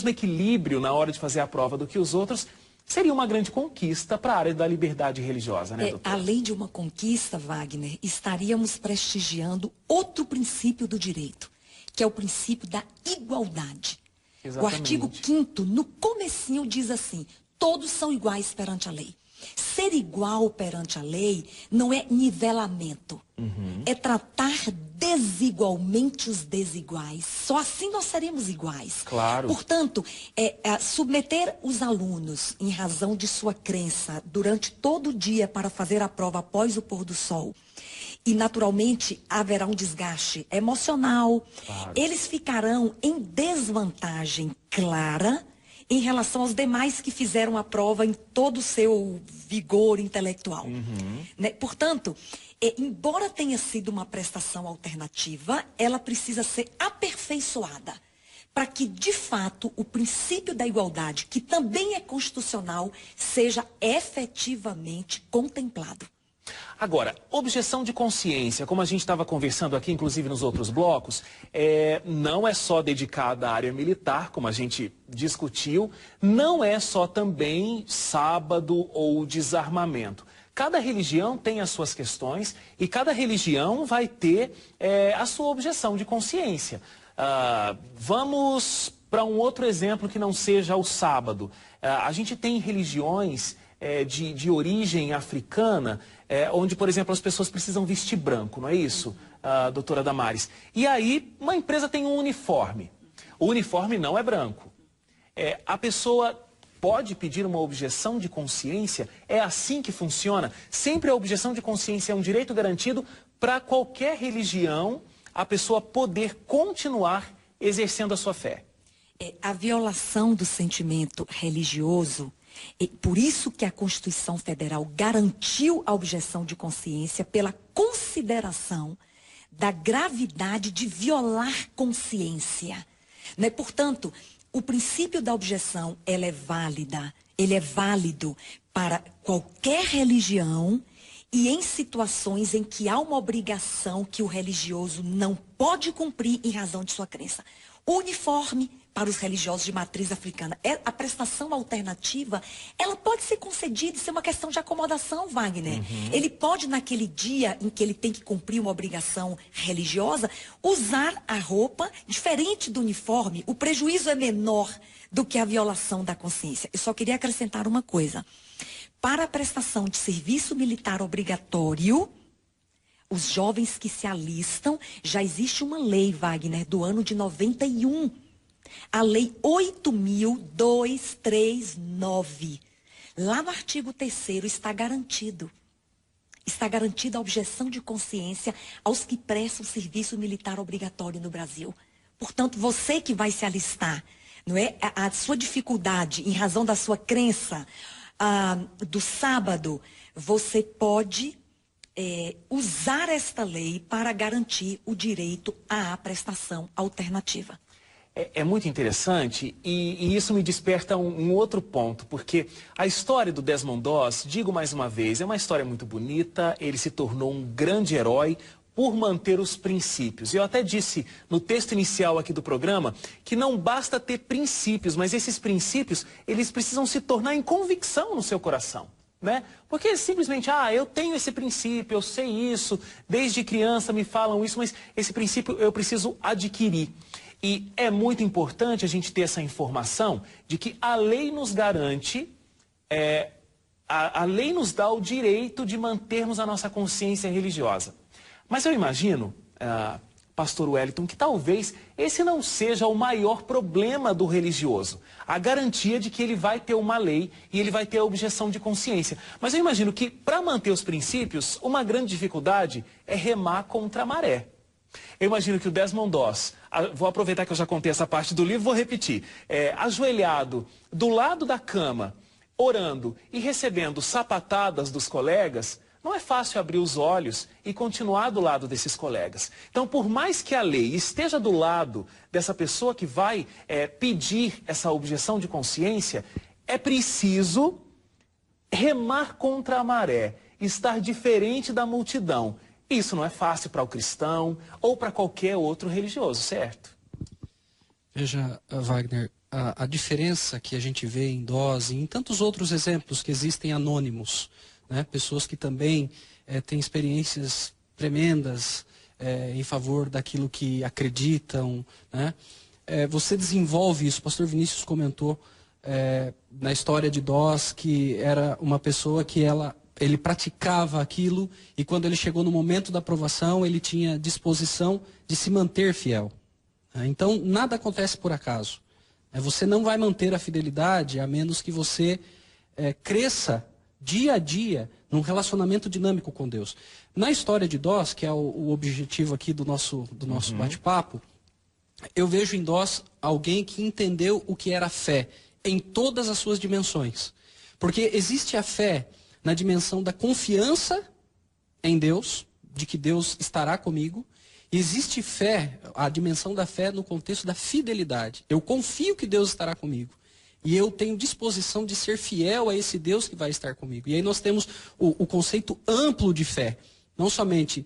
equilíbrio na hora de fazer a prova do que os outros, seria uma grande conquista para a área da liberdade religiosa, né, doutora? Além de uma conquista, Wagner, estaríamos prestigiando outro princípio do direito, que é o princípio da igualdade. Exatamente. O artigo 5º, no comecinho, diz assim: todos são iguais perante a lei. Ser igual perante a lei não é nivelamento, é tratar desigualmente os desiguais. Só assim nós seremos iguais. Claro. Portanto, submeter os alunos, em razão de sua crença, durante todo o dia para fazer a prova após o pôr do sol, e naturalmente haverá um desgaste emocional. Claro. Eles ficarão em desvantagem clara em relação aos demais que fizeram a prova em todo o seu vigor intelectual. Né? Portanto, embora tenha sido uma prestação alternativa, ela precisa ser aperfeiçoada para que, de fato, o princípio da igualdade, que também é constitucional, seja efetivamente contemplado. Agora, objeção de consciência, como a gente estava conversando aqui, inclusive nos outros blocos, não é só dedicada à área militar, como a gente discutiu, não é só também sábado ou desarmamento. Cada religião tem as suas questões e cada religião vai ter a sua objeção de consciência. Vamos para um outro exemplo que não seja o sábado. A gente tem religiões de origem africana, onde, por exemplo, as pessoas precisam vestir branco, não é isso, doutora Damares? E aí, uma empresa tem um uniforme. O uniforme não é branco. A pessoa pode pedir uma objeção de consciência? É assim que funciona? Sempre a objeção de consciência é um direito garantido para qualquer religião, a pessoa poder continuar exercendo a sua fé. A violação do sentimento religioso, por isso que a Constituição Federal garantiu a objeção de consciência pela consideração da gravidade de violar consciência. Né? Portanto, o princípio da objeção, ele é válido para qualquer religião e em situações em que há uma obrigação que o religioso não pode cumprir em razão de sua crença. O uniforme para os religiosos de matriz africana, a prestação alternativa, ela pode ser concedida, isso é uma questão de acomodação, Wagner. Ele pode, naquele dia em que ele tem que cumprir uma obrigação religiosa, usar a roupa diferente do uniforme. O prejuízo é menor do que a violação da consciência. Eu só queria acrescentar uma coisa. Para a prestação de serviço militar obrigatório, os jovens que se alistam, já existe uma lei, Wagner, do ano de 91. A lei 8.239. Lá no artigo 3º está garantido. Está garantida a objeção de consciência aos que prestam serviço militar obrigatório no Brasil. Portanto, você que vai se alistar, não é? A sua dificuldade em razão da sua crença do sábado, você pode usar esta lei para garantir o direito à prestação alternativa. É muito interessante e isso me desperta um outro ponto, porque a história do Desmond Doss, digo mais uma vez, é uma história muito bonita, ele se tornou um grande herói por manter os princípios. Eu até disse no texto inicial aqui do programa que não basta ter princípios, mas esses princípios, eles precisam se tornar em convicção no seu coração. Né? Porque simplesmente, eu tenho esse princípio, eu sei isso, desde criança me falam isso, mas esse princípio eu preciso adquirir. E é muito importante a gente ter essa informação de que a lei nos garante, a lei nos dá o direito de mantermos a nossa consciência religiosa. Mas eu imagino, pastor Wellington, que talvez esse não seja o maior problema do religioso. A garantia de que ele vai ter uma lei e ele vai ter a objeção de consciência. Mas eu imagino que, para manter os princípios, uma grande dificuldade é remar contra a maré. Eu imagino que o Desmond Doss, vou aproveitar que eu já contei essa parte do livro, vou repetir, ajoelhado do lado da cama, orando e recebendo sapatadas dos colegas, não é fácil abrir os olhos e continuar do lado desses colegas. Então, por mais que a lei esteja do lado dessa pessoa que vai pedir essa objeção de consciência, é preciso remar contra a maré, estar diferente da multidão. Isso não é fácil para o cristão ou para qualquer outro religioso, certo? Veja, Wagner, a diferença que a gente vê em Doss e em tantos outros exemplos que existem anônimos, né? Pessoas que também têm experiências tremendas em favor daquilo que acreditam, né? Você desenvolve isso, o pastor Vinícius comentou na história de Doss que era uma pessoa que ele praticava aquilo e quando ele chegou no momento da provação, ele tinha disposição de se manter fiel. Então, nada acontece por acaso. Você não vai manter a fidelidade a menos que você cresça dia a dia num relacionamento dinâmico com Deus. Na história de Doss, que é o objetivo aqui do nosso bate-papo, eu vejo em Doss alguém que entendeu o que era fé em todas as suas dimensões. Porque existe a fé na dimensão da confiança em Deus, de que Deus estará comigo. E existe fé, a dimensão da fé no contexto da fidelidade. Eu confio que Deus estará comigo. E eu tenho disposição de ser fiel a esse Deus que vai estar comigo. E aí nós temos o conceito amplo de fé. Não somente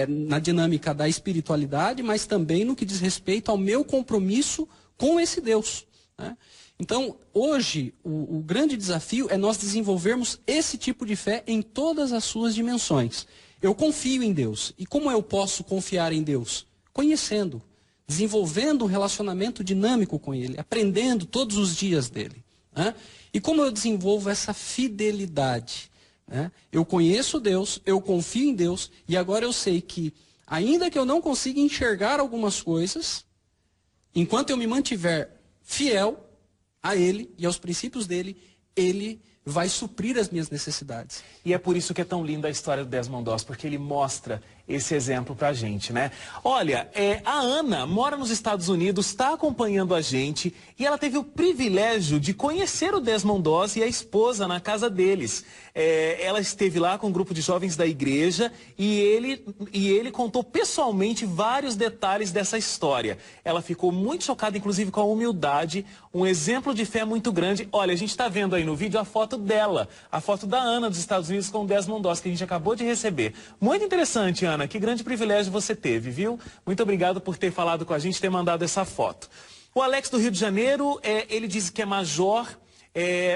na dinâmica da espiritualidade, mas também no que diz respeito ao meu compromisso com esse Deus. né? Então, hoje, o grande desafio é nós desenvolvermos esse tipo de fé em todas as suas dimensões. Eu confio em Deus. E como eu posso confiar em Deus? Conhecendo, desenvolvendo um relacionamento dinâmico com Ele, aprendendo todos os dias dele, né? E como eu desenvolvo essa fidelidade, né? Eu conheço Deus, eu confio em Deus, e agora eu sei que, ainda que eu não consiga enxergar algumas coisas, enquanto eu me mantiver fiel a Ele e aos princípios dele, Ele vai suprir as minhas necessidades. E é por isso que é tão linda a história do Desmond Doss, porque ele mostra esse exemplo pra gente, né? Olha, a Ana mora nos Estados Unidos, está acompanhando a gente, e ela teve o privilégio de conhecer o Desmond Doss e a esposa na casa deles. Ela esteve lá com um grupo de jovens da igreja e ele contou pessoalmente vários detalhes dessa história. Ela ficou muito chocada, inclusive com a humildade, um exemplo de fé muito grande. Olha, a gente está vendo aí no vídeo a foto dela, a foto da Ana dos Estados Unidos com o Desmond Doss, que a gente acabou de receber. Muito interessante, Ana, que grande privilégio você teve, viu? Muito obrigado por ter falado com a gente, ter mandado essa foto. O Alex do Rio de Janeiro, ele diz que é major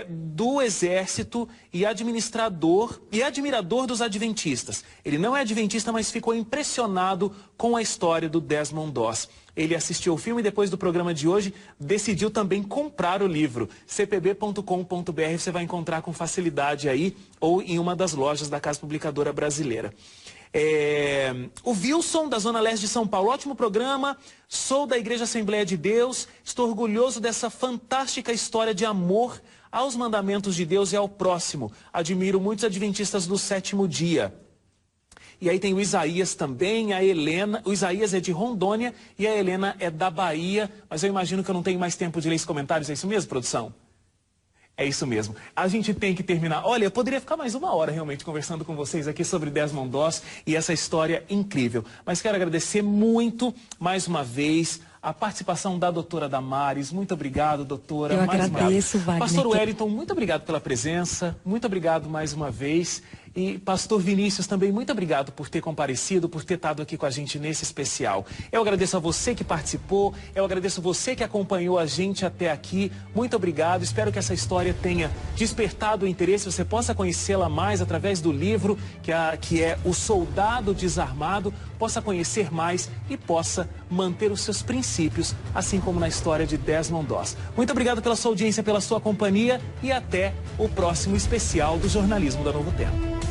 do Exército e administrador e admirador dos adventistas. Ele não é adventista, mas ficou impressionado com a história do Desmond Doss. Ele assistiu o filme e depois do programa de hoje decidiu também comprar o livro. cpb.com.br você vai encontrar com facilidade aí ou em uma das lojas da Casa Publicadora Brasileira. O Wilson, da Zona Leste de São Paulo, ótimo programa, sou da Igreja Assembleia de Deus, estou orgulhoso dessa fantástica história de amor aos mandamentos de Deus e ao próximo. Admiro muitos adventistas do sétimo dia. E aí tem o Isaías também, a Helena, o Isaías é de Rondônia e a Helena é da Bahia, mas eu imagino que eu não tenho mais tempo de ler esses comentários, é isso mesmo, produção? É isso mesmo. A gente tem que terminar. Olha, eu poderia ficar mais uma hora realmente conversando com vocês aqui sobre Desmond Doss e essa história incrível. Mas quero agradecer muito, mais uma vez, a participação da doutora Damares. Muito obrigado, doutora. Eu agradeço, Wagner. Pastor Wellington, muito obrigado pela presença. Muito obrigado mais uma vez. E pastor Vinícius também, muito obrigado por ter comparecido, por ter estado aqui com a gente nesse especial. Eu agradeço a você que participou, eu agradeço você que acompanhou a gente até aqui. Muito obrigado, espero que essa história tenha despertado o interesse, você possa conhecê-la mais através do livro, que é O Soldado Desarmado, possa conhecer mais e possa manter os seus princípios, assim como na história de Desmond Doss. Muito obrigado pela sua audiência, pela sua companhia e até o próximo especial do Jornalismo da Novo Tempo.